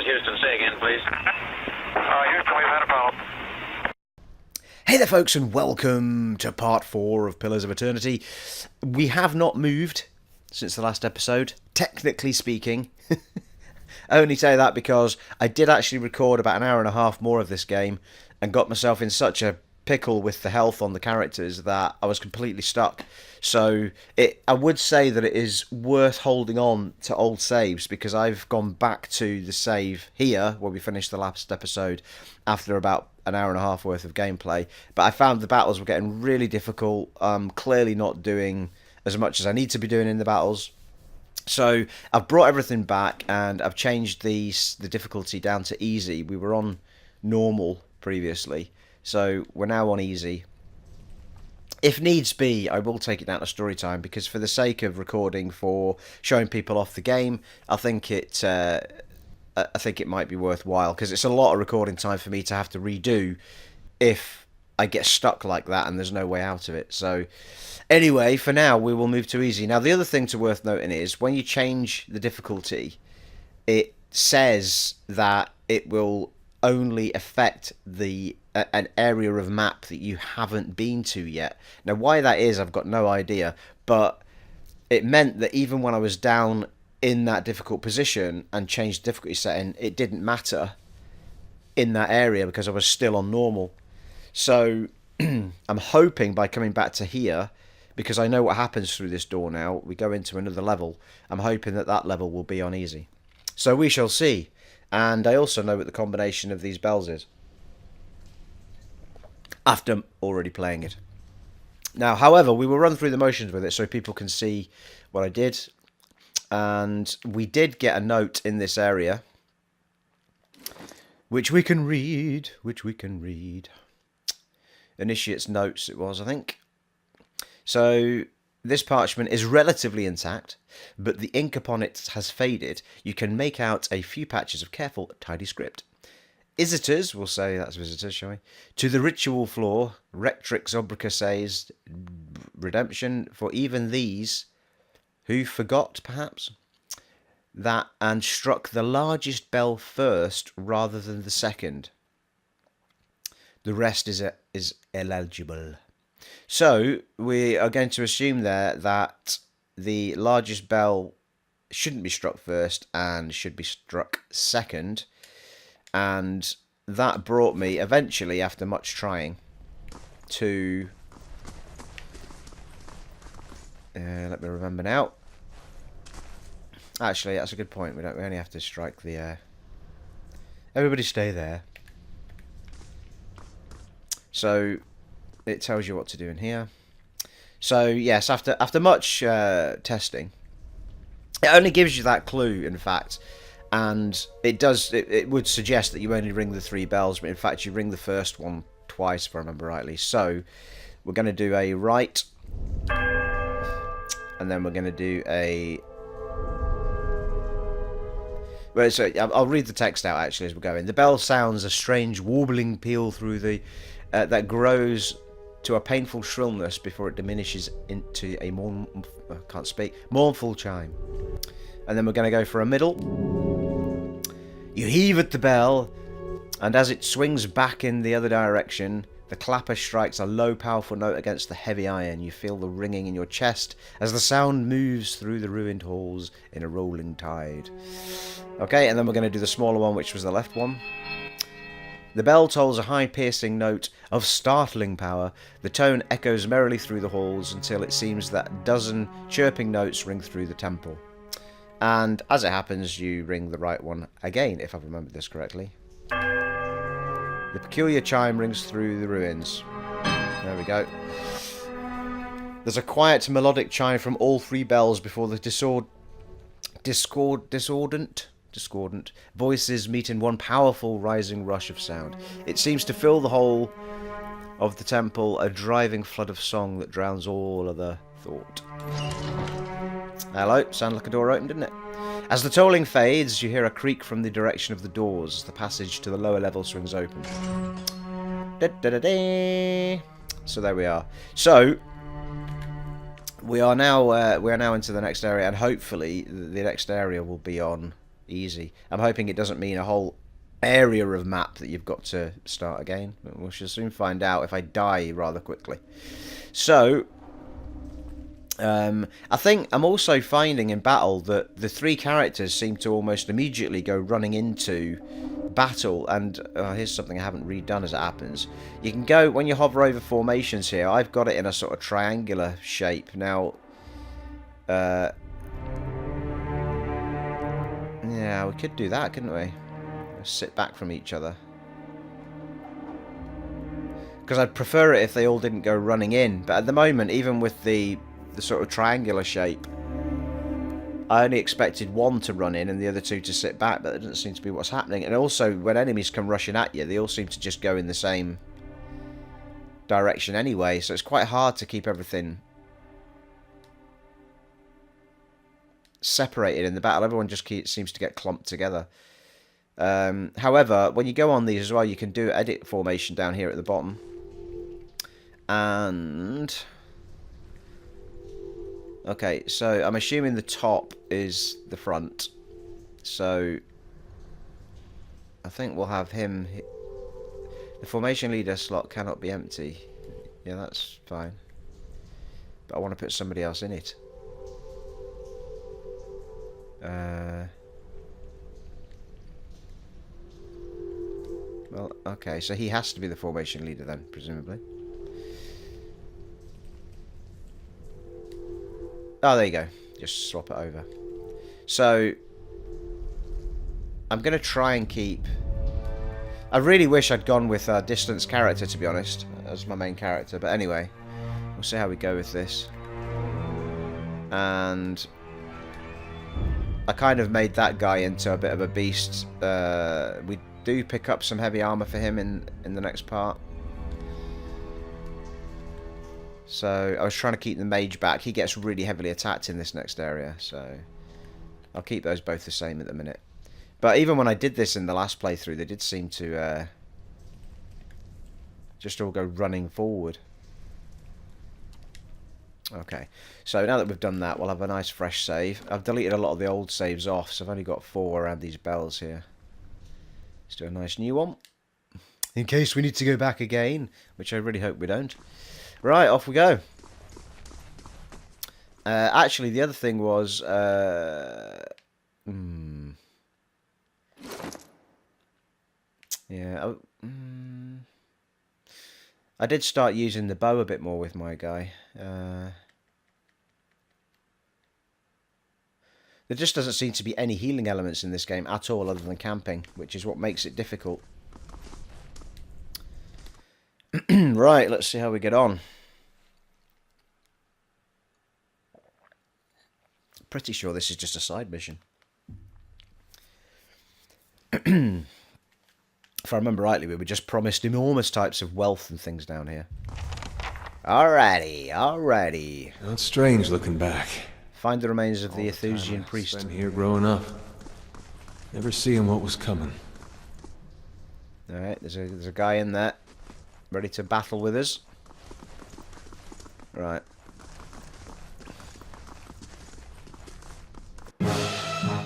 is Houston. Say again, please. Houston, we've had a problem. Hey there folks, and welcome to part 4 of Pillars of Eternity. We have not moved since the last episode, technically speaking. I only say that because I did actually record about an hour and a half more of this game and got myself in such a pickle with the health on the characters that I was completely stuck. So I would say that it is worth holding on to old saves, because I've gone back to the save here where we finished the last episode after about an hour and a half worth of gameplay, but I found the battles were getting really difficult. Clearly not doing as much as I need to be doing in the battles. So I've brought everything back and I've changed the difficulty down to easy. We were on normal previously, so we're now on easy. If needs be, I will take it down to story time, because for the sake of recording for showing people off the game, I think it might be worthwhile, because it's a lot of recording time for me to have to redo if I get stuck like that and there's no way out of it. So anyway, for now we will move to easy. Now the other thing to worth noting is when you change the difficulty, it says that it will only affect an area of map that you haven't been to yet. Now why that is, I've got no idea, but it meant that even when I was down in that difficult position and changed difficulty setting, it didn't matter in that area because I was still on normal. So I'm hoping by coming back to here, because I know what happens through this door now, we go into another level, I'm hoping that that level will be on easy. So we shall see. And I also know what the combination of these bells is, after already playing it. Now, however, we will run through the motions with it so people can see what I did. And we did get a note in this area, which we can read. Initiate's notes it was, I think. So this parchment is relatively intact, but the ink upon it has faded. You can make out a few patches of careful, tidy script. Visitors, we'll say that's visitors, shall we? To the ritual floor, Rectrix Obrica says, redemption for even these who forgot, perhaps, that and struck the largest bell first rather than the second. The rest is illegible. So we are going to assume there that the largest bell shouldn't be struck first and should be struck second. And that brought me eventually, after much trying, to... let me remember now. Actually, that's a good point. We only have to strike the... Everybody stay there. So it tells you what to do in here. So yes, after much testing, it only gives you that clue, in fact, and it would suggest that you only ring the 3 bells, but in fact you ring the first one twice, if I remember rightly. So we're going to do a right, and then we're going to do a... Well, so I'll read the text out actually as we're going. The bell sounds a strange warbling peal through the that grows to a painful shrillness before it diminishes into a mournful chime. And then we're going to go for a middle. You heave at the bell, and as it swings back in the other direction, the clapper strikes a low, powerful note against the heavy iron. You feel the ringing in your chest as the sound moves through the ruined halls in a rolling tide. Okay, and then we're going to do the smaller one, which was the left one. The bell tolls a high piercing note of startling power. The tone echoes merrily through the halls until it seems that a dozen chirping notes ring through the temple. And as it happens, you ring the right one again, if I've remembered this correctly. The peculiar chime rings through the ruins. There we go. There's a quiet melodic chime from all 3 bells before the discordant voices meet in one powerful rising rush of sound. It seems to fill the whole of the temple, a driving flood of song that drowns all other thought. Hello, sounded like a door opened, didn't it? As the tolling fades, you hear a creak from the direction of the doors as the passage to the lower level swings open. So there we are. So we are now into the next area, and hopefully the next area will be on easy. I'm hoping it doesn't mean a whole area of map that you've got to start again. But we shall soon find out if I die rather quickly. So, I think I'm also finding in battle that the 3 characters seem to almost immediately go running into battle. And here's something I haven't redone as it happens. You can go, when you hover over formations here, I've got it in a sort of triangular shape. Now, yeah, we could do that, couldn't we? Sit back from each other. Because I'd prefer it if they all didn't go running in. But at the moment, even with the sort of triangular shape, I only expected one to run in and the other 2 to sit back, but that doesn't seem to be what's happening. And also, when enemies come rushing at you, they all seem to just go in the same direction anyway, so it's quite hard to keep everything separated in the battle. Everyone just seems to get clumped together. However, when you go on these as well, you can do edit formation down here at the bottom. And okay, so I'm assuming the top is the front. So I think we'll have him. The formation leader slot cannot be empty. Yeah, that's fine. But I want to put somebody else in it. Well, okay, so he has to be the formation leader then, presumably. Oh, there you go. Just swap it over. So, I'm going to try and keep... I really wish I'd gone with a distance character, to be honest, as my main character. But anyway, we'll see how we go with this. And I kind of made that guy into a bit of a beast. We do pick up some heavy armor for him in the next part. So I was trying to keep the mage back. He gets really heavily attacked in this next area, so I'll keep those both the same at the minute. But even when I did this in the last playthrough, they did seem to just all go running forward. Okay, so now that we've done that, we'll have a nice fresh save. I've deleted a lot of the old saves off, so I've only got 4 around these bells here. Let's do a nice new one, in case we need to go back again, which I really hope we don't. Right, off we go. Actually, the other thing was... yeah, I did start using the bow a bit more with my guy. There just doesn't seem to be any healing elements in this game at all other than camping, which is what makes it difficult. Right, let's see how we get on. Pretty sure this is just a side mission. If I remember rightly, we were just promised enormous types of wealth and things down here. Alrighty, alrighty. Not strange looking back. Find the remains of the Eothasian priest. Spent here growing up. Never seeing what was coming. Alright, there's a guy in there. Ready to battle with us. Right.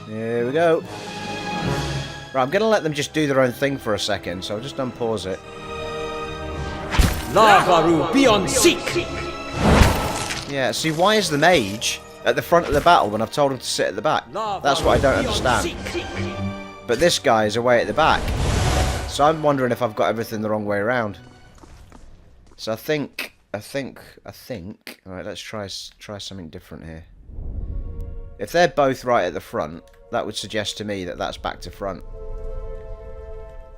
Here we go. Right, I'm going to let them just do their own thing for a second, so I'll just unpause it. Lavaru, be on seek! Yeah, see, why is the mage at the front of the battle when I've told him to sit at the back? That's what I don't understand. But this guy is away at the back. So I'm wondering if I've got everything the wrong way around. So I think... Alright, let's try something different here. If they're both right at the front, that would suggest to me that that's back to front.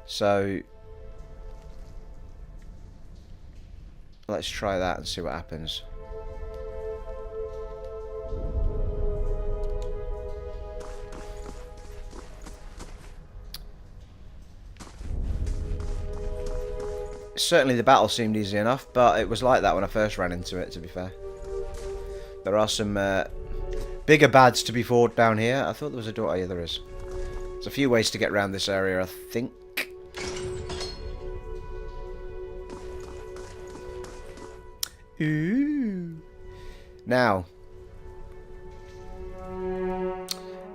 So... let's try that and see what happens. Certainly the battle seemed easy enough, but it was like that when I first ran into it, to be fair. There are some bigger bads to be fought down here. I thought there was a door. Oh, yeah, there is. There's a few ways to get around this area, I think. Ooh. Now,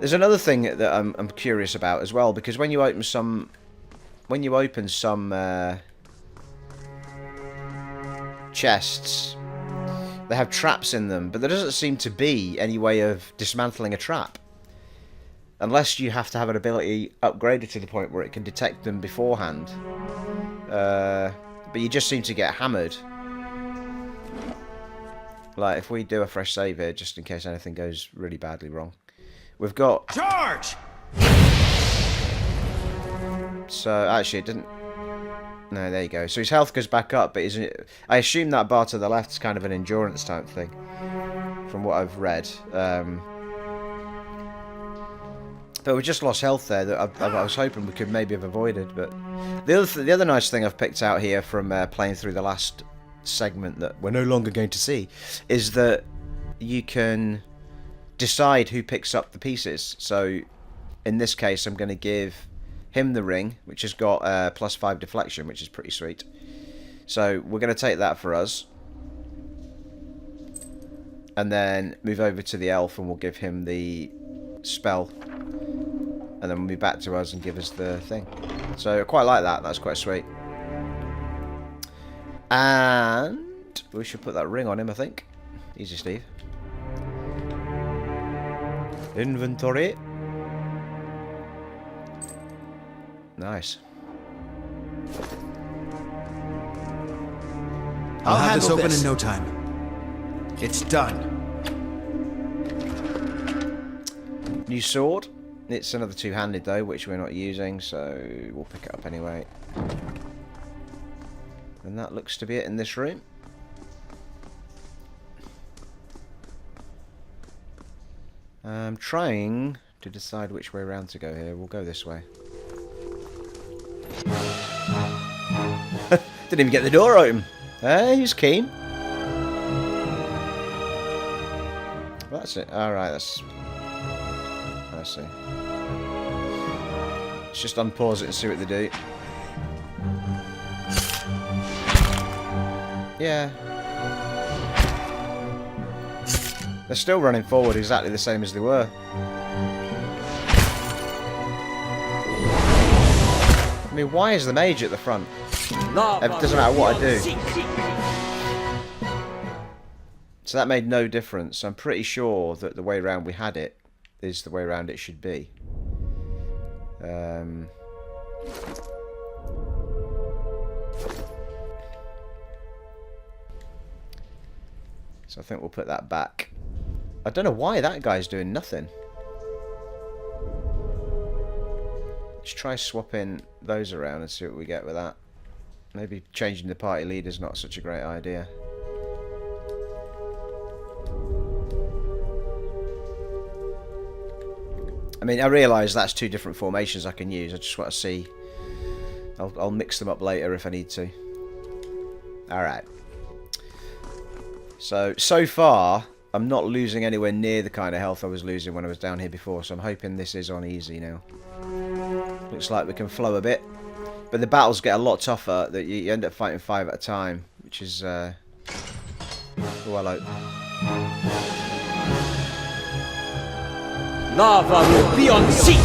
There's another thing that I'm curious about as well, because when you open some chests, they have traps in them, but there doesn't seem to be any way of dismantling a trap. Unless you have to have an ability upgraded to the point where it can detect them beforehand. But you just seem to get hammered. Like, if we do a fresh save here, just in case anything goes really badly wrong. We've got... Charge! So, actually, it didn't... No, there you go. So his health goes back up, but I assume that bar to the left is kind of an endurance type thing. From what I've read. But we just lost health there that I was hoping we could maybe have avoided. But the other nice thing I've picked out here from playing through the last segment that we're no longer going to see is that you can decide who picks up the pieces. So in this case, I'm going to give him the ring, which has got +5 deflection, which is pretty sweet. So we're going to take that for us. And then move over to the elf and we'll give him the spell. And then we'll be back to us and give us the thing. So I quite like that. That's quite sweet. And we should put that ring on him, I think. Easy, Steve. Inventory. Nice. I'll have this open this. in no time. It's done. New sword. It's another two-handed though, which we're not using, so we'll pick it up anyway. And that looks to be it in this room. I'm trying to decide which way around to go here. We'll go this way. Didn't even get the door open. Hey, he's keen. That's it. Alright, that's... I see. Let's just unpause it and see what they do. Yeah. They're still running forward exactly the same as they were. I mean, why is the mage at the front? It doesn't matter what I do. So that made no difference. I'm pretty sure that the way around we had it is the way around it should be. So I think we'll put that back. I don't know why that guy's doing nothing. Let's try swapping those around and see what we get with that. Maybe changing the party leader is not such a great idea. I mean, I realise that's two different formations I can use. I just want to see. I'll mix them up later if I need to. Alright. So far, I'm not losing anywhere near the kind of health I was losing when I was down here before, so I'm hoping this is on easy now. Looks like we can flow a bit. But the battles get a lot tougher, that you end up fighting 5 at a time, which is... Oh, hello. Lava will be on seek.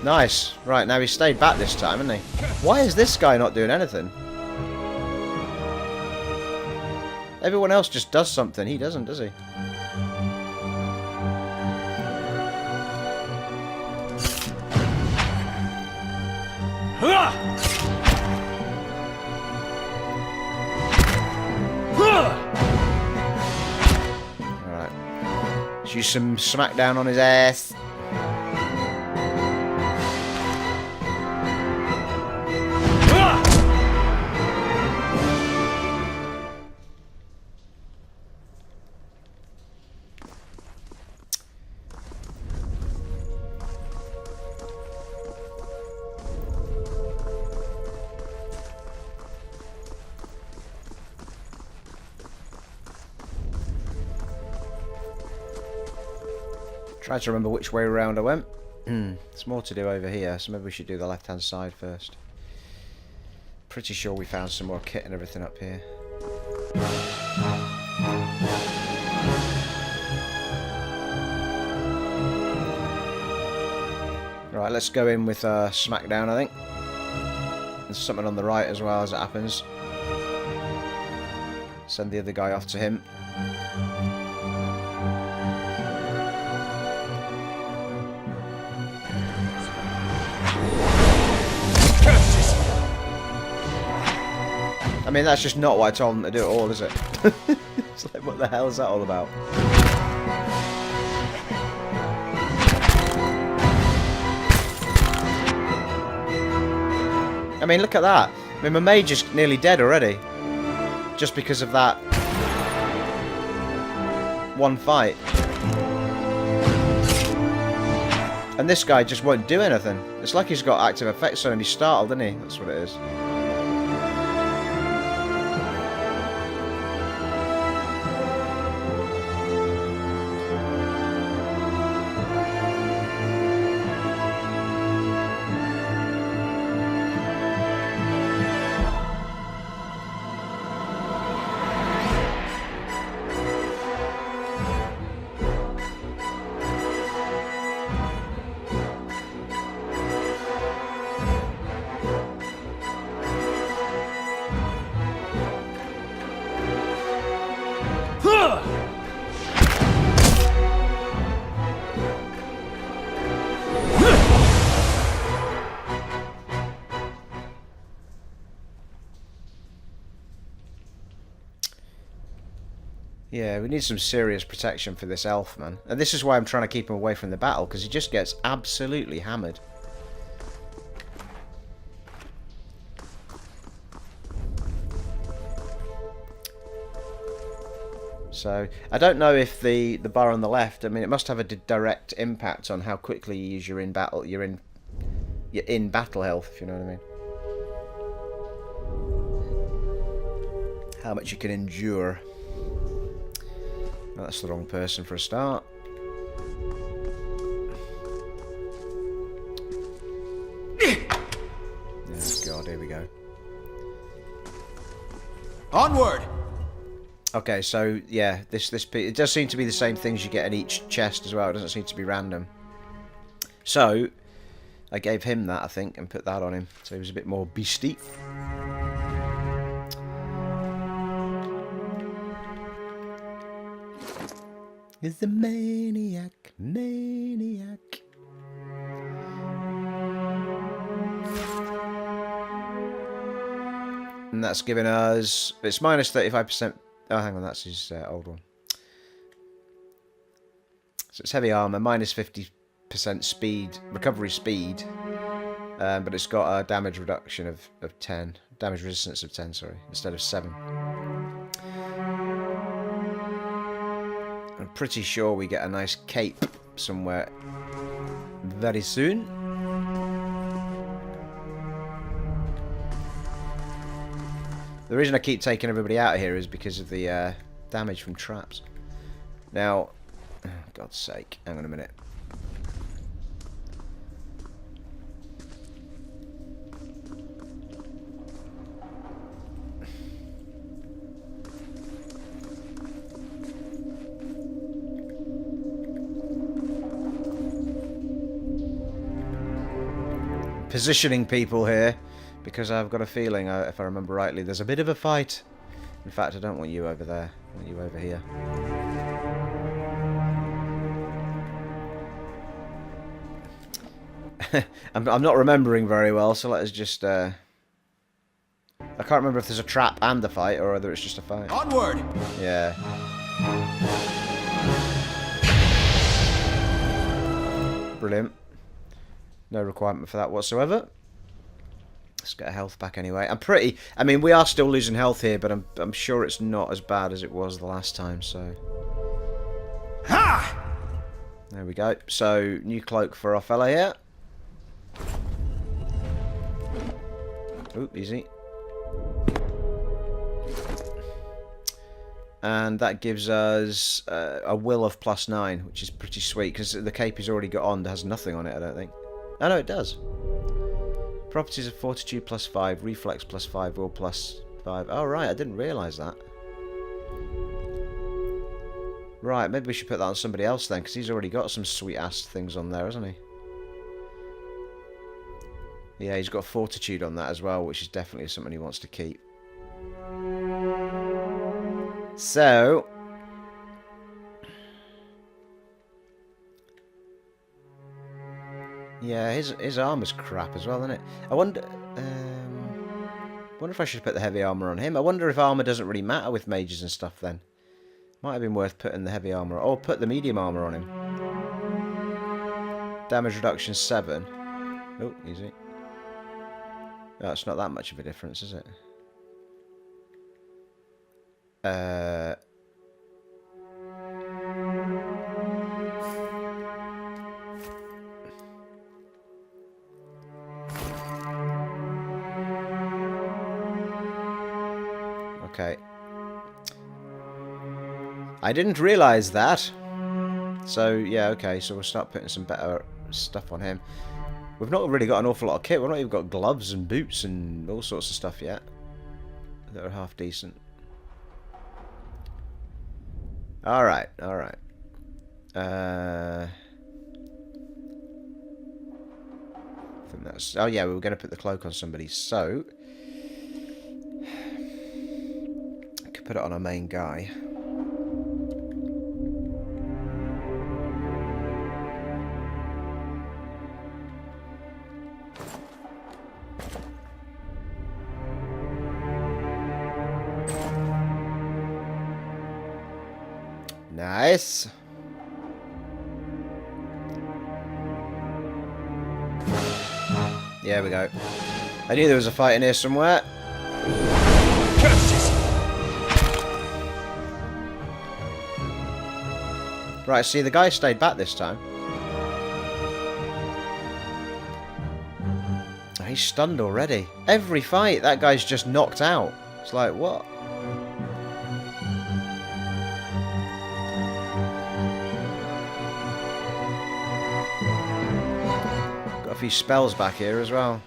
Nice. Right, now he stayed back this time, hasn't he? Why is this guy not doing anything? Everyone else just does something. He doesn't, does he? Alright. Let's use some smackdown on his ass. Try to remember which way around I went. There's more to do over here, so maybe we should do the left-hand side first. Pretty sure we found some more kit and everything up here. Right, let's go in with Smackdown, I think. There's something on the right as well as it happens. Send the other guy off to him. I mean, that's just not what I told him to do at all, is it? It's like, what the hell is that all about? I mean, look at that. I mean, my mage is nearly dead already. Just because of that one fight. And this guy just won't do anything. It's like he's got active effects on him. He's startled, isn't he? That's what it is. Yeah, we need some serious protection for this elf, man. And this is why I'm trying to keep him away from the battle, because he just gets absolutely hammered. So, I don't know if the bar on the left, I mean, it must have a direct impact on how quickly you use your in battle health, if you know what I mean. How much you can endure. Well, that's the wrong person for a start. Oh god, here we go. Onward! Okay, so yeah, this it does seem to be the same things you get in each chest as well. It doesn't seem to be random. So I gave him that, I think, and put that on him, so he was a bit more beastie. Is the maniac, maniac. And that's giving us, it's minus 35%. Oh, hang on, that's his old one. So it's heavy armor, minus 50% speed, recovery speed. But it's got a damage reduction of 10. Damage resistance of 10, sorry, instead of 7. I'm pretty sure we get a nice cape somewhere very soon. The reason I keep taking everybody out of here is because of the damage from traps. Now, oh, God's sake, hang on a minute. Positioning people here, because I've got a feeling, if I remember rightly, there's a bit of a fight. In fact, I don't want you over there. I want you over here. I'm not remembering very well, so let us just... I can't remember if there's a trap and a fight, or whether it's just a fight. Onward! Yeah. Brilliant. No requirement for that whatsoever. Let's get a health back anyway. I mean, we are still losing health here, but I'm sure it's not as bad as it was the last time, so... Ha! There we go. So, new cloak for our fella here. Oop, easy. And that gives us a will of +9, which is pretty sweet, because the cape he's already got on has nothing on it, I don't think. Oh no, it does. Properties of fortitude +5, reflex +5, will +5. Oh right, I didn't realise that. Right, maybe we should put that on somebody else then, because he's already got some sweet ass things on there, hasn't he? Yeah, he's got fortitude on that as well, which is definitely something he wants to keep. So... yeah, his armor's crap as well, isn't it? I wonder if I should put the heavy armor on him. I wonder if armor doesn't really matter with mages and stuff then. Might have been worth putting the heavy armor... or put the medium armor on him. Damage reduction 7. Oh, easy. Oh, it's not that much of a difference, is it? Okay. I didn't realise that. So, yeah, okay, so we'll start putting some better stuff on him. We've not really got an awful lot of kit. We've not even got gloves and boots and all sorts of stuff yet that are half decent. Alright, alright. I think that's... oh, yeah, we were going to put the cloak on somebody, so... I could put it on our main guy. Nice. There we go. I knew there was a fight in here somewhere. Curses! Right, see, the guy stayed back this time. Oh, he's stunned already. Every fight, that guy's just knocked out. It's like, what? Got a few spells back here as well.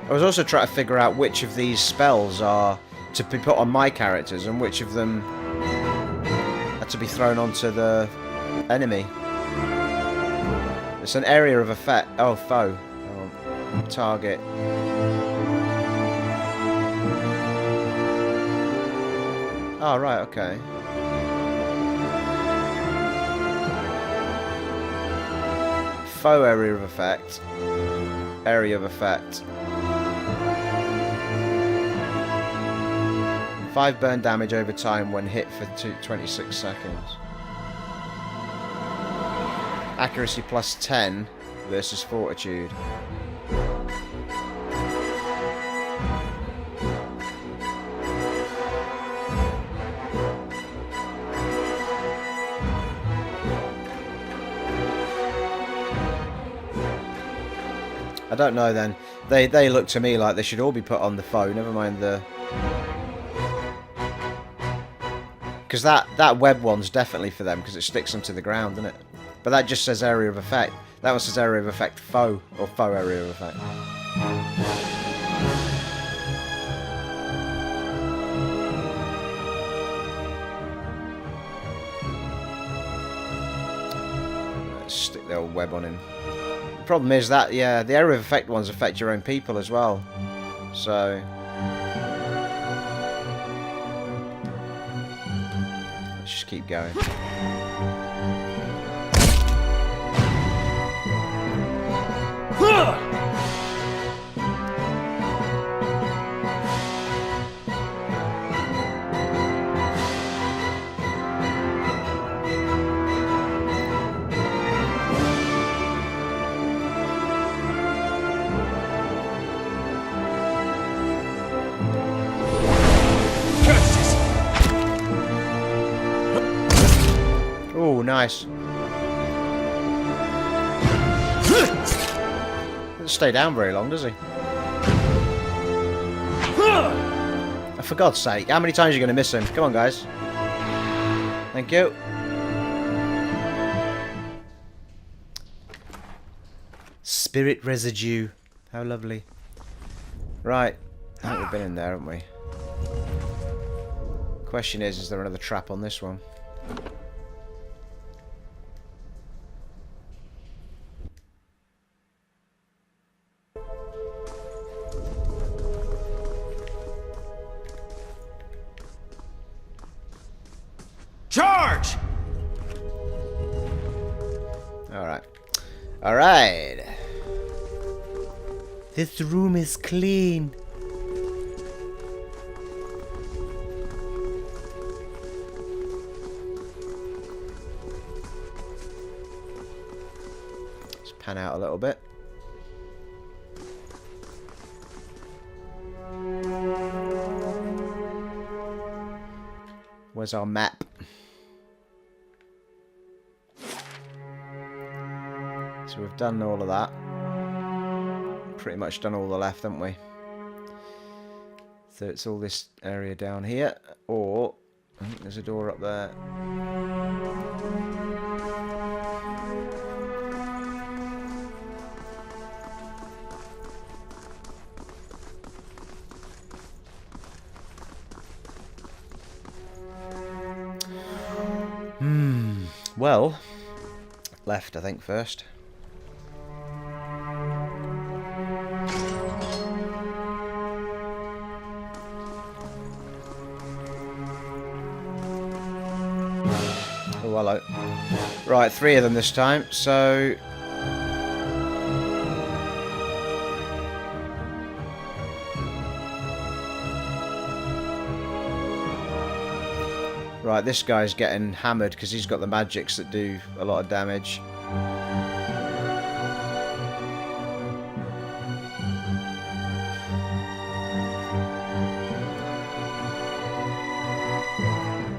I was also trying to figure out which of these spells are to be put on my characters and which of them are to be thrown onto the enemy. It's an area of effect. Oh, foe. Oh, target. Oh, right, okay. Foe area of effect. Area of effect. 5 burn damage over time when hit for 26 seconds. Accuracy plus 10 versus fortitude. I don't know then. They look to me like they should all be put on the foe, never mind the... because that web one's definitely for them, because it sticks them to the ground, doesn't it? But that just says area of effect. That one says area of effect foe, or foe area of effect. Let's stick the old web on him. The problem is that, yeah, the area of effect ones affect your own people as well. So... let's just keep going. Oh, nice. Doesn't stay down very long, does he? For God's sake, how many times are you going to miss him? Come on, guys. Thank you. Spirit residue. How lovely. Right. I think we've been in there, haven't we? Question is there another trap on this one? Alright. This room is clean. Let's pan out a little bit. Where's our map? So we've done all of that. Pretty much done all the left, haven't we? So it's all this area down here. Or, I think there's a door up there. Well, left, I think, first. Oh, hello. Right, 3 of them this time, so... Right, this guy's getting hammered because he's got the magics that do a lot of damage.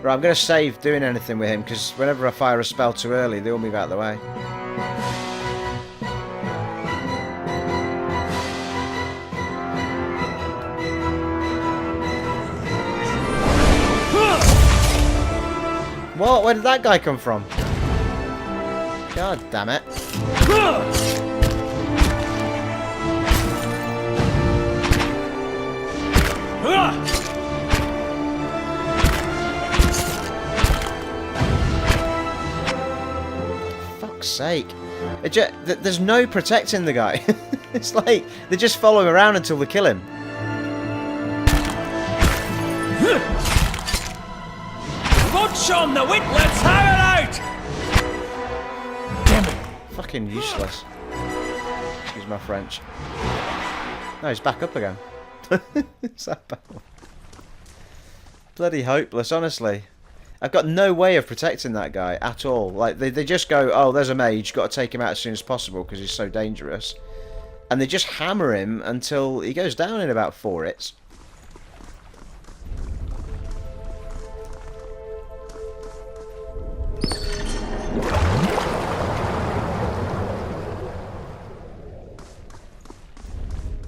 Right, I'm going to save doing anything with him because whenever I fire a spell too early, they all move out of the way. What? Where did that guy come from? God damn it. Fuck's sake. There's no protecting the guy. It's like they just follow him around until they kill him. Watch on the wit, let's have it out! Damn it. Fucking useless. Excuse my French. No, he's back up again. It's that bad. Bloody hopeless, honestly. I've got no way of protecting that guy at all. Like, they just go, oh, there's a mage, got to take him out as soon as possible because he's so dangerous. And they just hammer him until he goes down in about 4 hits.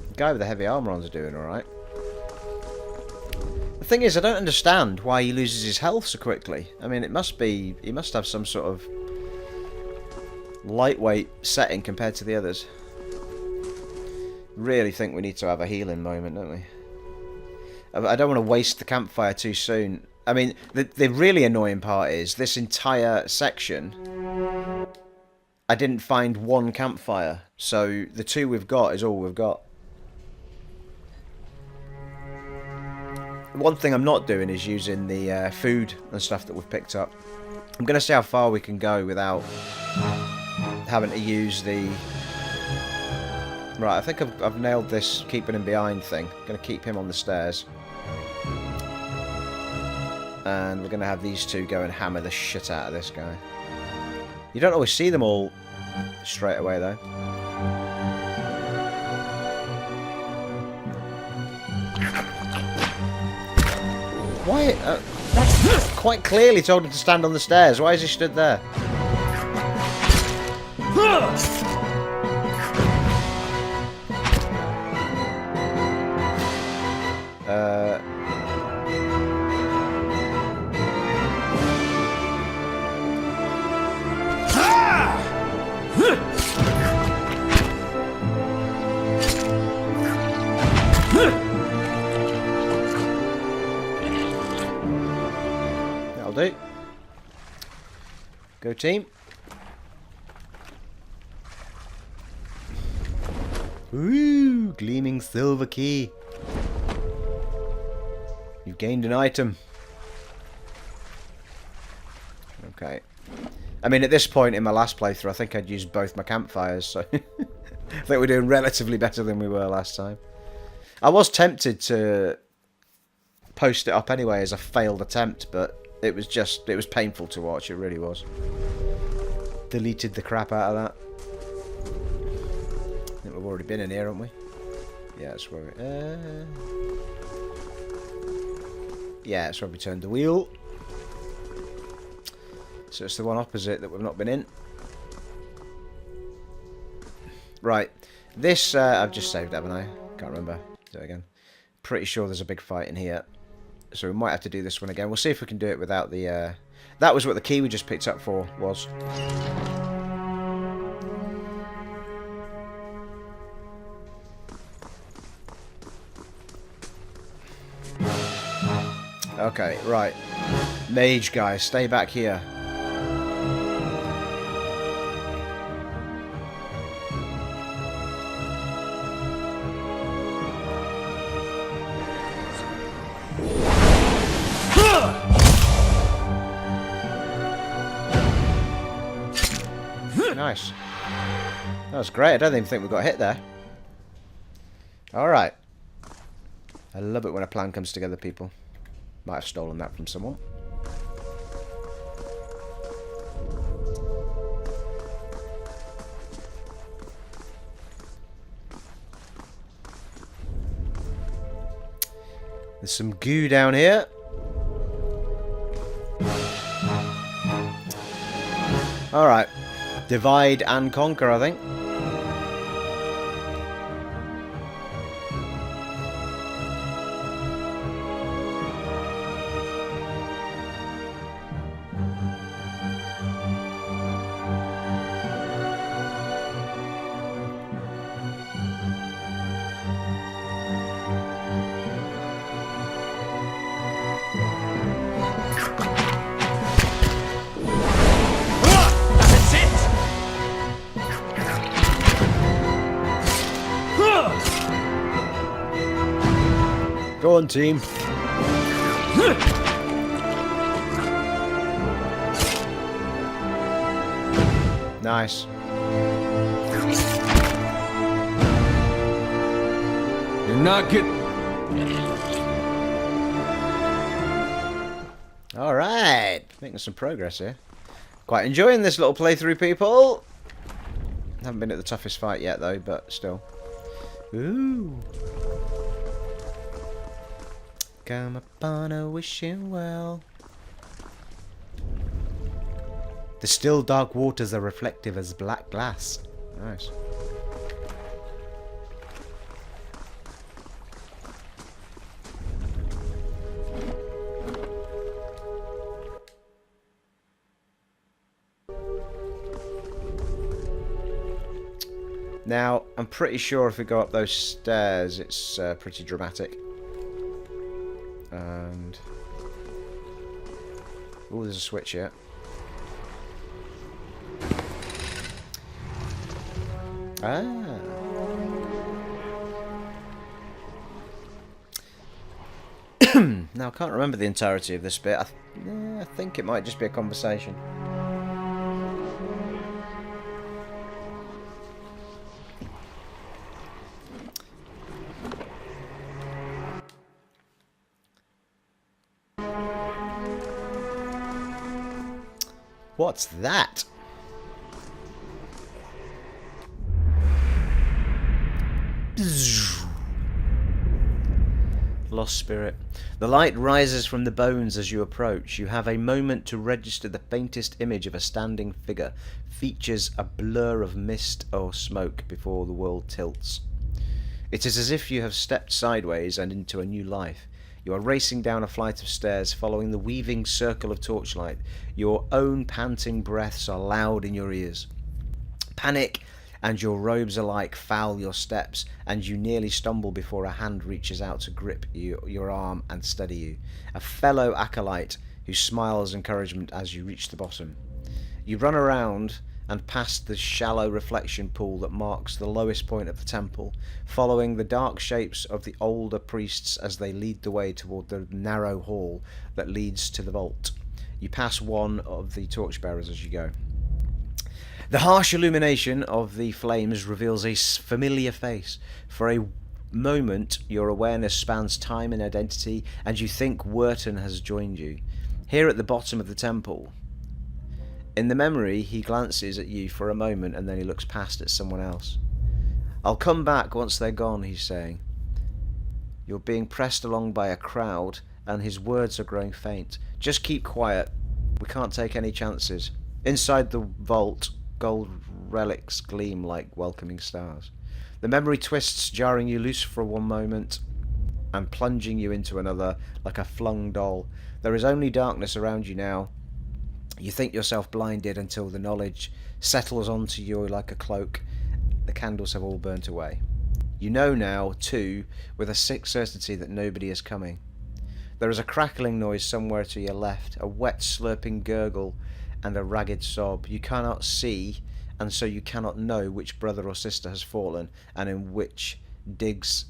The guy with the heavy armor on's doing alright. The thing is, I don't understand why he loses his health so quickly. I mean, it must be... he must have some sort of lightweight setting compared to the others. Really think we need to have a healing moment, don't we? I don't want to waste the campfire too soon. I mean, the really annoying part is this entire section... I didn't find one campfire, so the 2 we've got is all we've got. One thing I'm not doing is using the food and stuff that we've picked up. I'm going to see how far we can go without having to use the... Right, I think I've nailed this keeping him behind thing. I'm going to keep him on the stairs. And we're going to have these 2 go and hammer the shit out of this guy. You don't always see them all straight away, though. Why? That's quite clearly told him to stand on the stairs. Why is he stood there? That'll do. Go team. Ooh, gleaming silver key. You've gained an item. Okay. I mean, at this point in my last playthrough, I think I'd used both my campfires, so I think we're doing relatively better than we were last time. I was tempted to post it up anyway as a failed attempt, but it was painful to watch, it really was. Deleted the crap out of that. I think we've already been in here, haven't we? Yeah, that's where we... yeah, that's where we turned the wheel. So it's the one opposite that we've not been in. Right. This, I've just saved, haven't I? Can't remember. Do it again. Pretty sure there's a big fight in here. So we might have to do this one again. We'll see if we can do it without the... that was what the key we just picked up for was. Okay, right. Mage guys, stay back here. Nice. That was great. I don't even think we got hit there. Alright. I love it when a plan comes together, people. Might have stolen that from someone. There's some goo down here. Alright. Divide and conquer, I think. Go on, team. Nice. You're not getting... Alright. Making some progress here. Quite enjoying this little playthrough, people. Haven't been at the toughest fight yet, though, but still. Ooh. Come upon a wishing well. The still dark waters are reflective as black glass. Nice. Now, I'm pretty sure if we go up those stairs, it's pretty dramatic. And... oh, there's a switch here. Ah. Now, I can't remember the entirety of this bit. I think it might just be a conversation. What's that? Lost spirit. The light rises from the bones as you approach. You have a moment to register the faintest image of a standing figure. Features a blur of mist or smoke before the world tilts. It is as if you have stepped sideways and into a new life. You are racing down a flight of stairs, following the weaving circle of torchlight. Your own panting breaths are loud in your ears. Panic and your robes alike foul your steps, and you nearly stumble before a hand reaches out to grip your arm and steady you. A fellow acolyte who smiles encouragement as you reach the bottom. You run around and past the shallow reflection pool that marks the lowest point of the temple, following the dark shapes of the older priests as they lead the way toward the narrow hall that leads to the vault. You pass one of the torchbearers as you go. The harsh illumination of the flames reveals a familiar face. For a moment, your awareness spans time and identity, and you think Wirtan has joined you. Here at the bottom of the temple. In the memory, he glances at you for a moment, and then he looks past at someone else. I'll come back once they're gone, he's saying. You're being pressed along by a crowd, and his words are growing faint. Just keep quiet. We can't take any chances. Inside the vault, gold relics gleam like welcoming stars. The memory twists, jarring you loose for one moment and plunging you into another like a flung doll. There is only darkness around you now. You think yourself blinded until the knowledge settles onto you like a cloak. The candles have all burnt away. You know now, too, with a sick certainty that nobody is coming. There is a crackling noise somewhere to your left, a wet slurping gurgle and a ragged sob. You cannot see, and so you cannot know which brother or sister has fallen, and which digs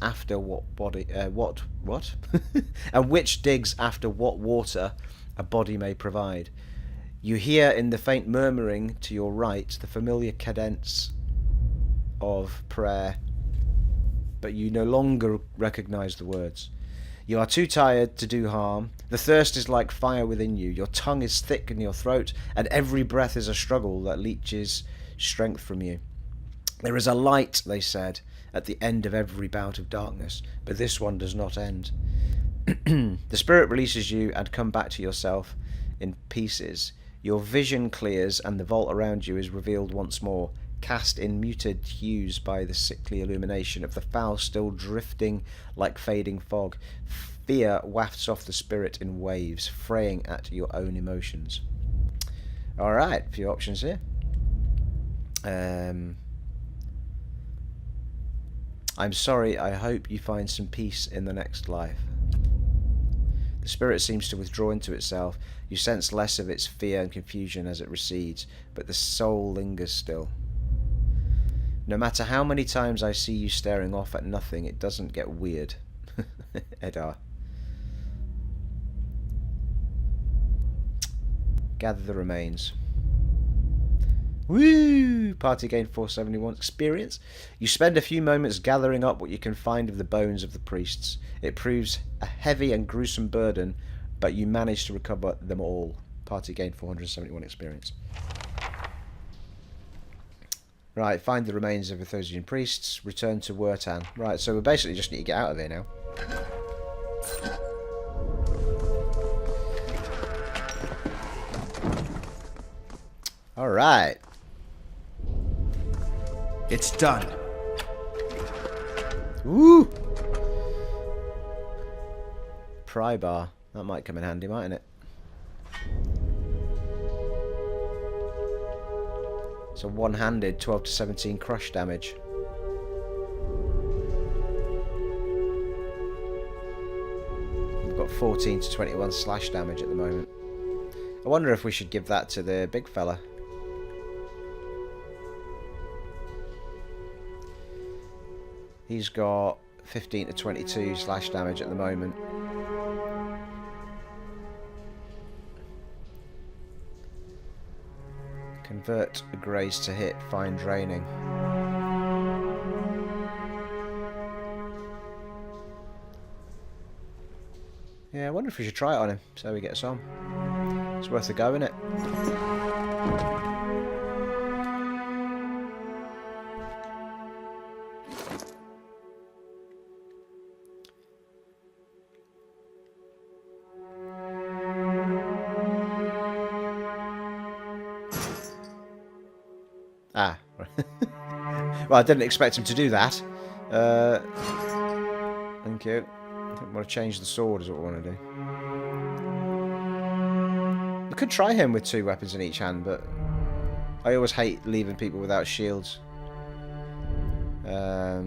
after what body and which digs after what water a body may provide. You hear in the faint murmuring to your right the familiar cadence of prayer, but you no longer recognize the words. You are too tired to do harm. The thirst is like fire within you. Your tongue is thick in your throat, and every breath is a struggle that leeches strength from you. There is a light, they said, at the end of every bout of darkness, but this one does not end. The spirit releases you and come back to yourself in pieces. Your vision clears, and the vault around you is revealed once more, cast in muted hues by the sickly illumination of the foul still drifting like fading fog. Fear wafts off the spirit in waves, fraying at your own emotions. Alright, a few options here. I'm sorry, I hope you find some peace in the next life. The spirit seems to withdraw into itself. You sense less of its fear and confusion as it recedes, but the soul lingers still. No matter how many times I see you staring off at nothing, it doesn't get weird. Edar. Gather the remains. Woo! Party gained 471 experience. You spend a few moments gathering up what you can find of the bones of the priests. It proves a heavy and gruesome burden, but you manage to recover them all. Party gained 471 experience. Right, find the remains of Eothasian priests. Return to Wirtan. Right, so we basically just need to get out of here now. Alright. It's done. Woo! Pry bar. That might come in handy, mightn't it? So one-handed, 12 to 17 crush damage. We've got 14 to 21 slash damage at the moment. I wonder if we should give that to the big fella. He's got 15 to 22 slash damage at the moment. Convert a graze to hit, fine draining. Yeah, I wonder if we should try it on him, so he gets on. It's worth a go, isn't it? Ah. Well, I didn't expect him to do that. Thank you. I think we want to change the sword is what we want to do. We could try him with 2 weapons in each hand, but I always hate leaving people without shields. How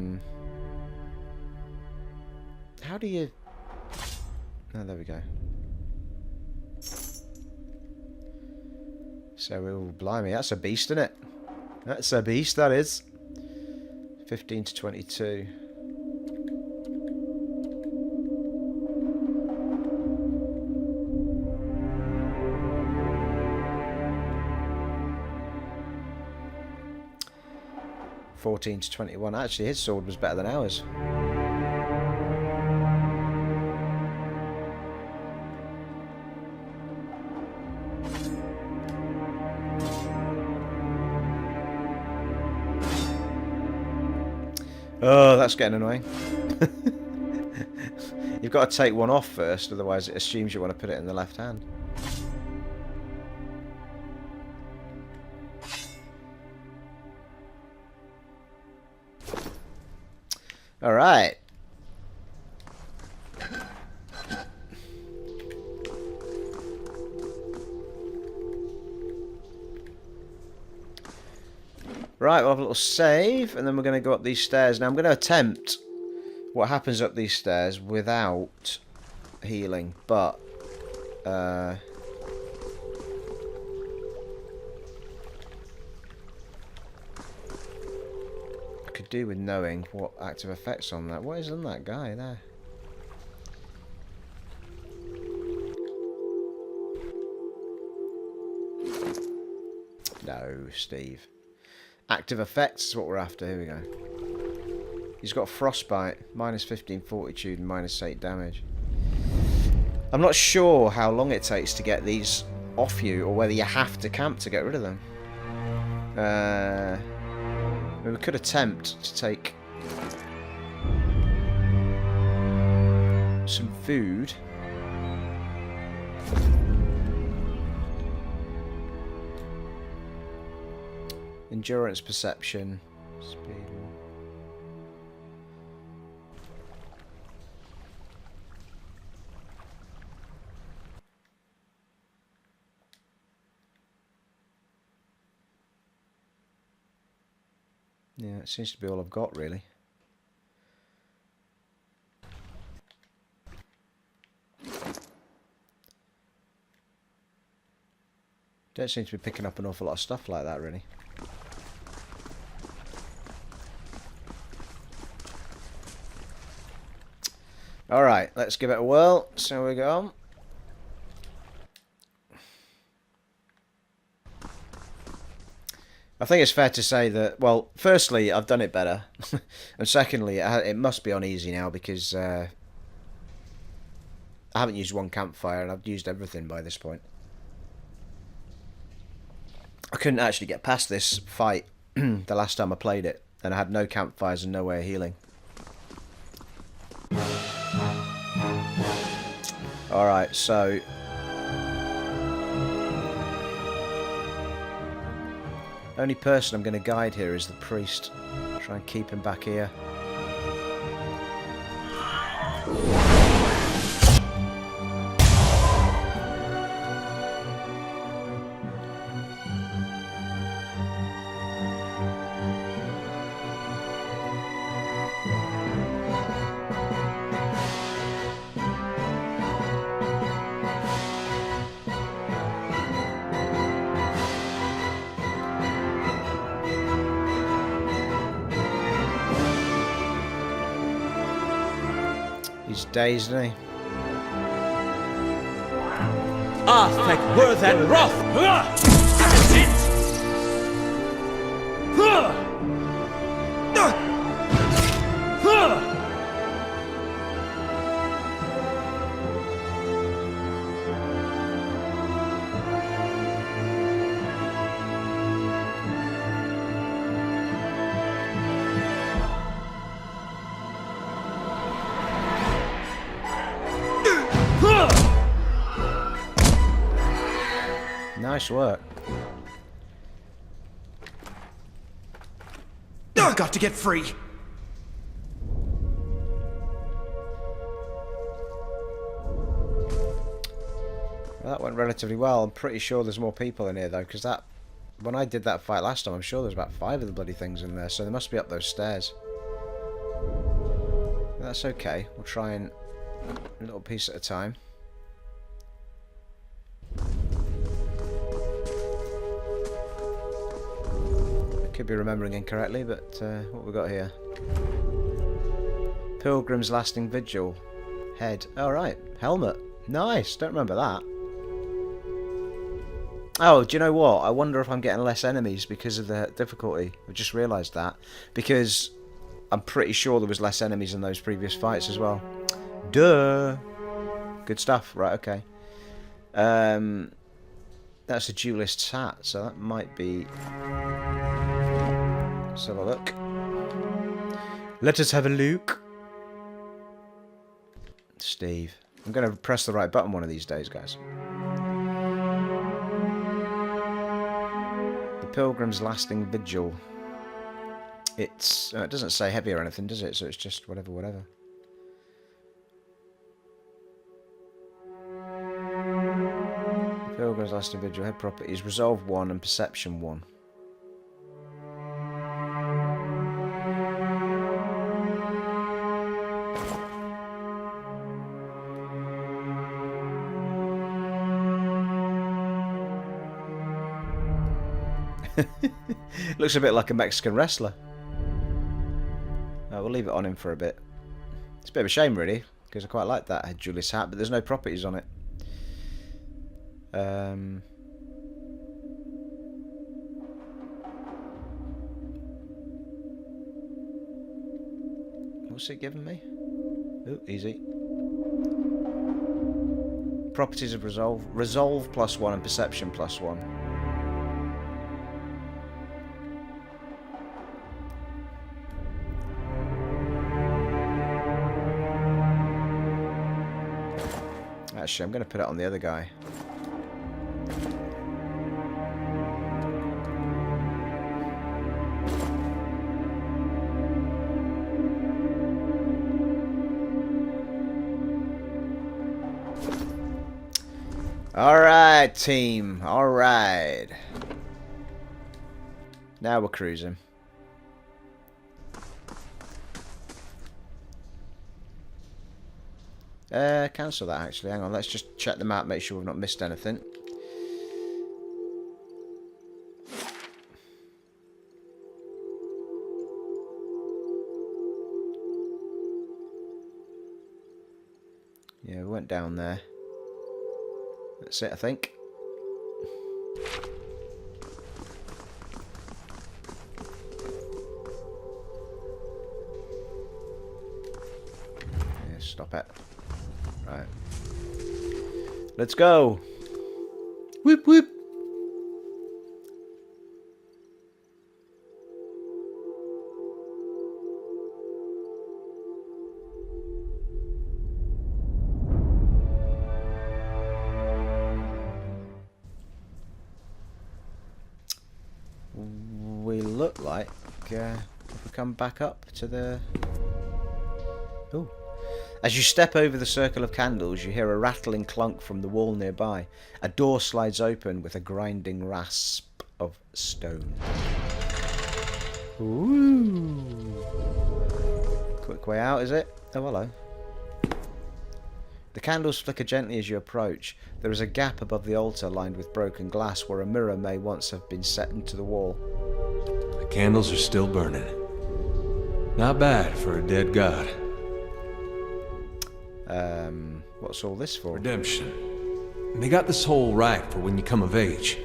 do you... Oh, there we go. So, oh, blimey, that's a beast, isn't it? That's a beast, that is. 15 to 22. 14 to 21. Actually, his sword was better than ours. Oh, that's getting annoying. You've got to take one off first, otherwise it assumes you want to put it in the left hand. Alright. Right, we'll have a little save, and then we're going to go up these stairs. Now, I'm going to attempt what happens up these stairs without healing, but I could do with knowing what active effects on that. What is on that guy there? No, Steve. Active effects is what we're after. Here we go. He's got frostbite, minus 15 fortitude and minus 8 damage. I'm not sure how long it takes to get these off you, or whether you have to camp to get rid of them. We could attempt to take some food. Endurance, perception, speed. Yeah, it seems to be all I've got, really. Don't seem to be picking up an awful lot of stuff like that, really. Alright, let's give it a whirl. So we go. I think it's fair to say that, well, firstly, I've done it better. And secondly, it must be on easy now, because I haven't used one campfire and I've used everything by this point. I couldn't actually get past this fight the last time I played it, and I had no campfires and no way of healing. Alright, so only person I'm going to guide here is the priest. Try and keep him back here. He's dazed, isn't he? Arthek Wirtan Roth! Nice work. I've got to get free. Well, that went relatively well. I'm pretty sure there's more people in here though, because that, when I did that fight last time, I'm sure there's about 5 of the bloody things in there, so they must be up those stairs. That's okay. We'll try and a little piece at a time. Could be remembering incorrectly, but what we got here? Pilgrim's Lasting Vigil. Head. Alright. Helmet. Nice. Don't remember that. Oh, do you know what? I wonder if I'm getting less enemies because of the difficulty. I just realised that. Because I'm pretty sure there was less enemies in those previous fights as well. Duh! Good stuff. Right, okay. That's a duelist's hat, so that might be... Let's have a look. Let us have a look. Steve. I'm going to press the right button one of these days, guys. The Pilgrim's Lasting Vigil. It's... it doesn't say heavy or anything, does it? So it's just whatever, whatever. The Pilgrim's Lasting Vigil. Head properties. Resolve 1 and Perception 1. Looks a bit like a Mexican wrestler. We'll leave it on him for a bit. It's a bit of a shame, really, because I quite like that duelist hat, but there's no properties on it. What's it giving me? Oh, easy. Properties of Resolve. Resolve +1 and Perception +1. Actually, I'm going to put it on the other guy. Alright, team. Alright. Now we're cruising. Cancel that actually. Hang on, let's just check the map, make sure we've not missed anything. Yeah, we went down there. That's it, I think. Yeah, stop it. Right. Let's go. Whoop whoop. We look like if we come back up to the... Oh. As you step over the circle of candles, you hear a rattling clunk from the wall nearby. A door slides open with a grinding rasp of stone. Ooh. Quick way out, is it? Oh, hello. The candles flicker gently as you approach. There is a gap above the altar lined with broken glass where a mirror may once have been set into the wall. The candles are still burning. Not bad for a dead god. What's all this for? Redemption. They got this whole right for when you come of age.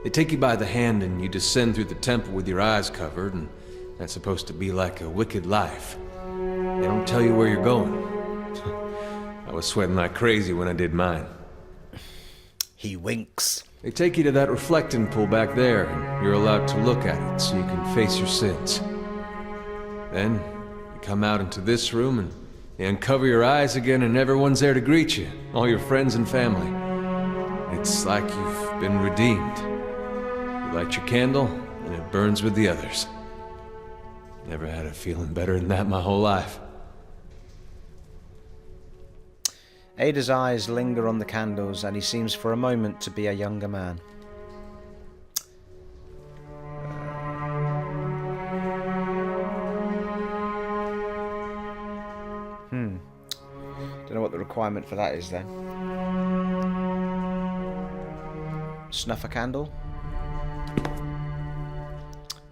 They take you by the hand and you descend through the temple with your eyes covered, and that's supposed to be like a wicked life. They don't tell you where you're going. I was sweating like crazy when I did mine. He winks. They take you to that reflecting pool back there, and you're allowed to look at it so you can face your sins. Then, you come out into this room and you uncover your eyes again and everyone's there to greet you, all your friends and family. It's like you've been redeemed. You light your candle, and it burns with the others. Never had a feeling better than that my whole life. Ada's eyes linger on the candles, and he seems for a moment to be a younger man. Don't know what the requirement for that is then. Snuff a candle.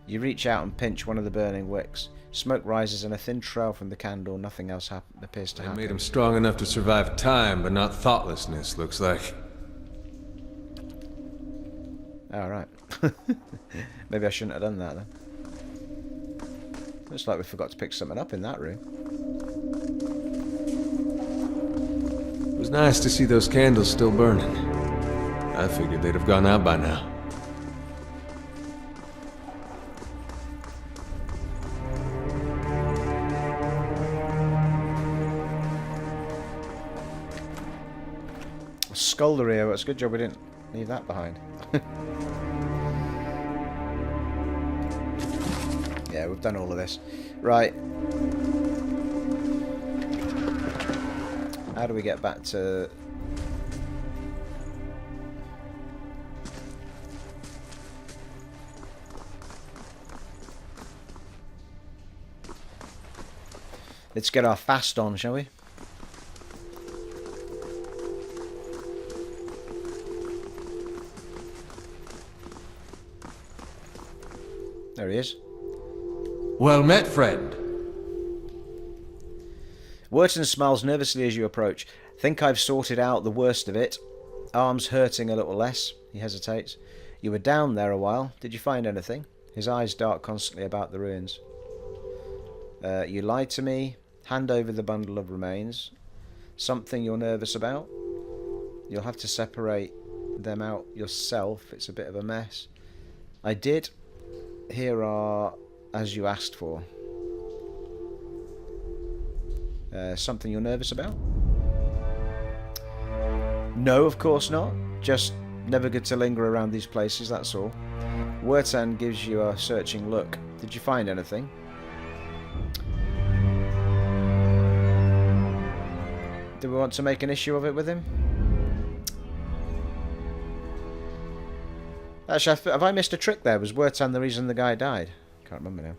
You reach out and pinch one of the burning wicks. Smoke rises and a thin trail from the candle. Nothing else appears to happen. They made him strong enough to survive time, but not thoughtlessness, looks like. Oh, right. Maybe I shouldn't have done that then. Looks like we forgot to pick something up in that room. It was nice to see those candles still burning. I figured they'd have gone out by now. Scullery, it's a good job we didn't leave that behind. Yeah, we've done all of this. Right. How do we get back to... Let's get our fast on, shall we? There he is. Well met, friend. Wirtan smiles nervously as you approach. Think I've sorted out the worst of it. Arms hurting a little less. He hesitates. You were down there a while. Did you find anything? His eyes dart constantly about the ruins. You lied to me. Hand over the bundle of remains. Something you're nervous about? You'll have to separate them out yourself. It's a bit of a mess. I did. Here are as you asked for. Something you're nervous about? No, of course not. Just never good to linger around these places, that's all. Wirtan gives you a searching look. Did you find anything? Do we want to make an issue of it with him? Actually, have I missed a trick there? Was Wirtan the reason the guy died? Can't remember now.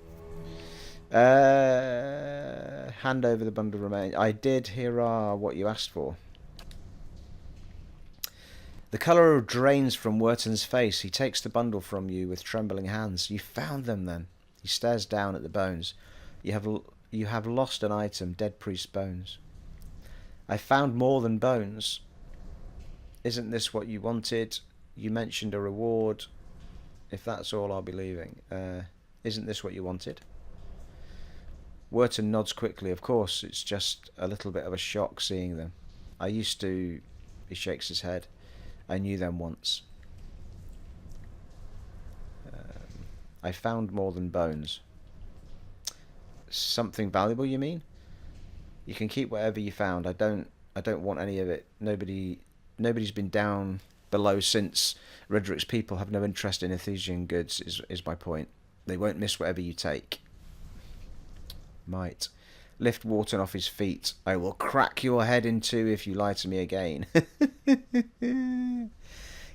Hand over the bundle of remains. I did. Here are what you asked for. The colour drains from Wirtan's face. He takes the bundle from you with trembling hands. You found them then. He stares down at the bones. You have lost an item. Dead priest's bones. I found more than bones. Isn't this what you wanted? You mentioned a reward. If that's all, I'll be leaving. Isn't this what you wanted? Wirtan nods quickly. Of course, it's just a little bit of a shock seeing them. I used to... He shakes his head. I knew them once. I found more than bones. Something valuable, you mean? You can keep whatever you found. I don't want any of it. Nobody's been down below since. Redrick's people have no interest in Eothasian goods, is my point. They won't miss whatever you take. Might. Lift Wharton off his feet. I will crack your head in two if you lie to me again.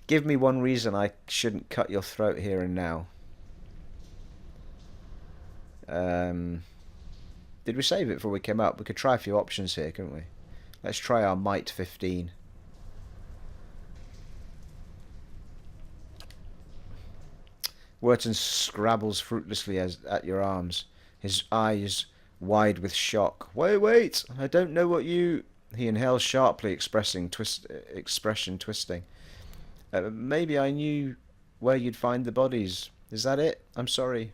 Give me one reason I shouldn't cut your throat here and now. Did we save it before we came up? We could try a few options here, couldn't we? Let's try our Might 15. Wirtan scrabbles fruitlessly at your arms. His eyes wide with shock. Wait! I don't know what you... He inhales sharply, expression twisting. Maybe I knew where you'd find the bodies. Is that it? I'm sorry.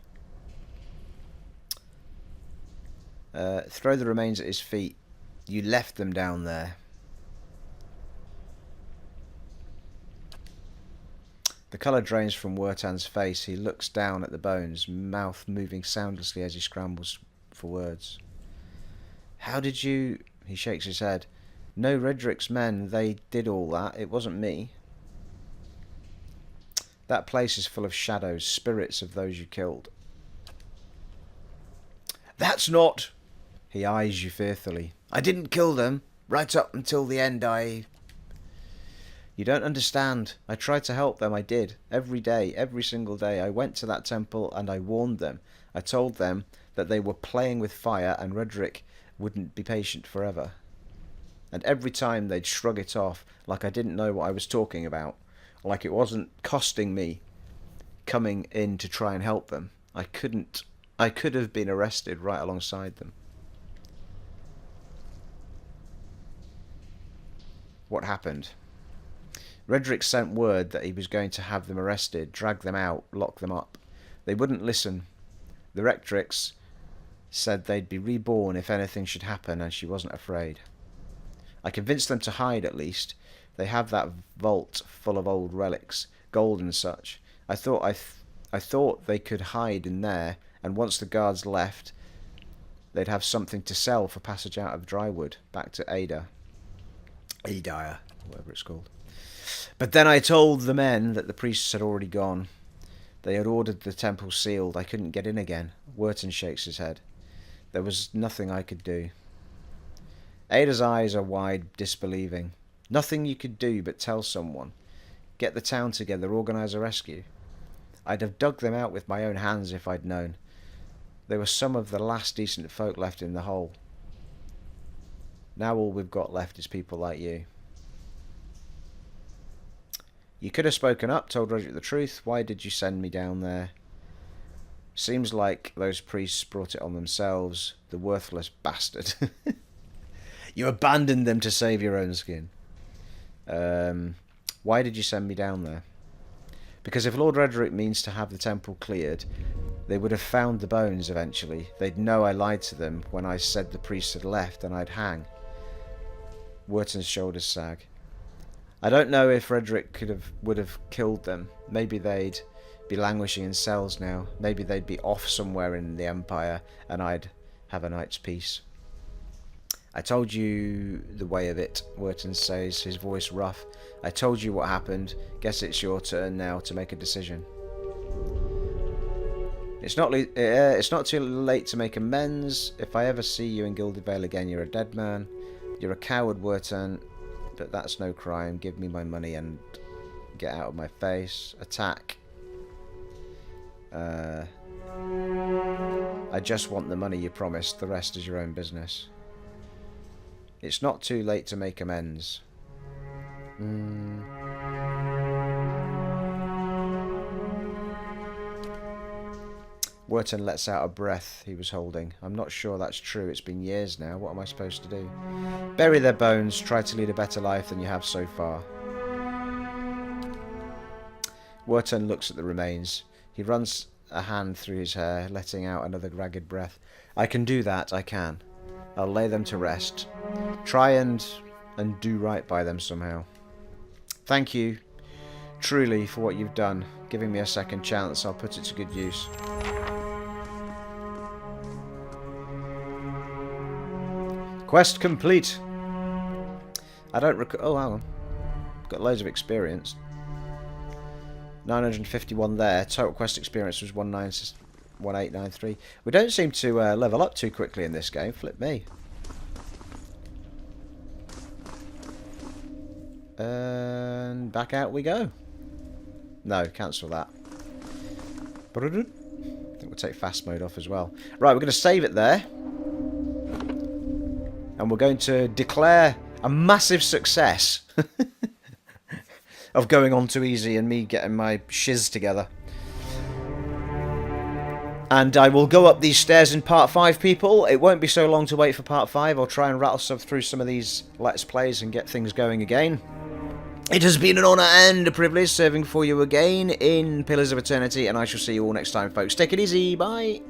Throw the remains at his feet. You left them down there. The colour drains from Wirtan's face. He looks down at the bones, mouth moving soundlessly as he scrambles for words. How did you... He shakes his head. No, Redrick's men, they did all that. It wasn't me. That place is full of shadows, spirits of those you killed. That's not... He eyes you fearfully. I didn't kill them. Right up until the end, You don't understand. I tried to help them, I did. Every day, every single day. I went to that temple and I warned them. I told them that they were playing with fire and Redrick wouldn't be patient forever. And every time they'd shrug it off, like I didn't know what I was talking about. Like it wasn't costing me coming in to try and help them. I could have been arrested right alongside them. What happened? Redrick sent word that he was going to have them arrested, drag them out, lock them up. They wouldn't listen. The Rectrix said they'd be reborn if anything should happen, and she wasn't afraid. I convinced them to hide at least. They have that vault full of old relics, gold and such. I thought they could hide in there, and once the guards left, they'd have something to sell for passage out of Drywood, back to Ada. Adia, whatever it's called. But then I told the men that the priests had already gone. They had ordered the temple sealed. I couldn't get in again. Wirtan shakes his head. There was nothing I could do. Ada's eyes are wide, disbelieving. Nothing you could do but tell someone. Get the town together, organise a rescue. I'd have dug them out with my own hands if I'd known. They were some of the last decent folk left in the hole. Now all we've got left is people like you. You could have spoken up, told Roger the truth. Why did you send me down there? Seems like those priests brought it on themselves. The worthless bastard. You abandoned them to save your own skin. Why did you send me down there? Because if Lord Redrick means to have the temple cleared, they would have found the bones eventually. They'd know I lied to them when I said the priests had left, and I'd hang. Wirtan's shoulders sag. I don't know if Redrick would have killed them. Maybe they'd be languishing in cells now. Maybe they'd be off somewhere in the Empire, and I'd have a night's peace. I told you the way of it, Wirtan says, his voice rough. I told you what happened. Guess it's your turn now to make a decision. It's not too late to make amends. If I ever see you in Gilded Vale again, you're a dead man. You're a coward, Wirtan, but that's no crime. Give me my money and get out of my face. Attack. I just want the money you promised. The rest is your own business. It's not too late to make amends. Wirtan lets out a breath he was holding. I'm not sure that's true. It's been years now. What am I supposed to do? Bury their bones. Try to lead a better life than you have so far. Wirtan looks at the remains. He runs a hand through his hair, letting out another ragged breath. I can do that. I can. I'll lay them to rest. Try and do right by them somehow. Thank you, truly, for what you've done. Giving me a second chance. I'll put it to good use. Quest complete. I don't recall. Oh, hang on. Got loads of experience. 951 there. Total quest experience was 1893. We don't seem to level up too quickly in this game. Flip me. And back out we go. No, cancel that. I think we'll take fast mode off as well. Right, we're going to save it there. And we're going to declare a massive success of going on too easy and me getting my shiz together. And I will go up these stairs in part 5, people. It won't be so long to wait for part 5. I'll try and rattle through some of these Let's Plays and get things going again. It has been an honour and a privilege serving for you again in Pillars of Eternity, and I shall see you all next time, folks. Take it easy. Bye.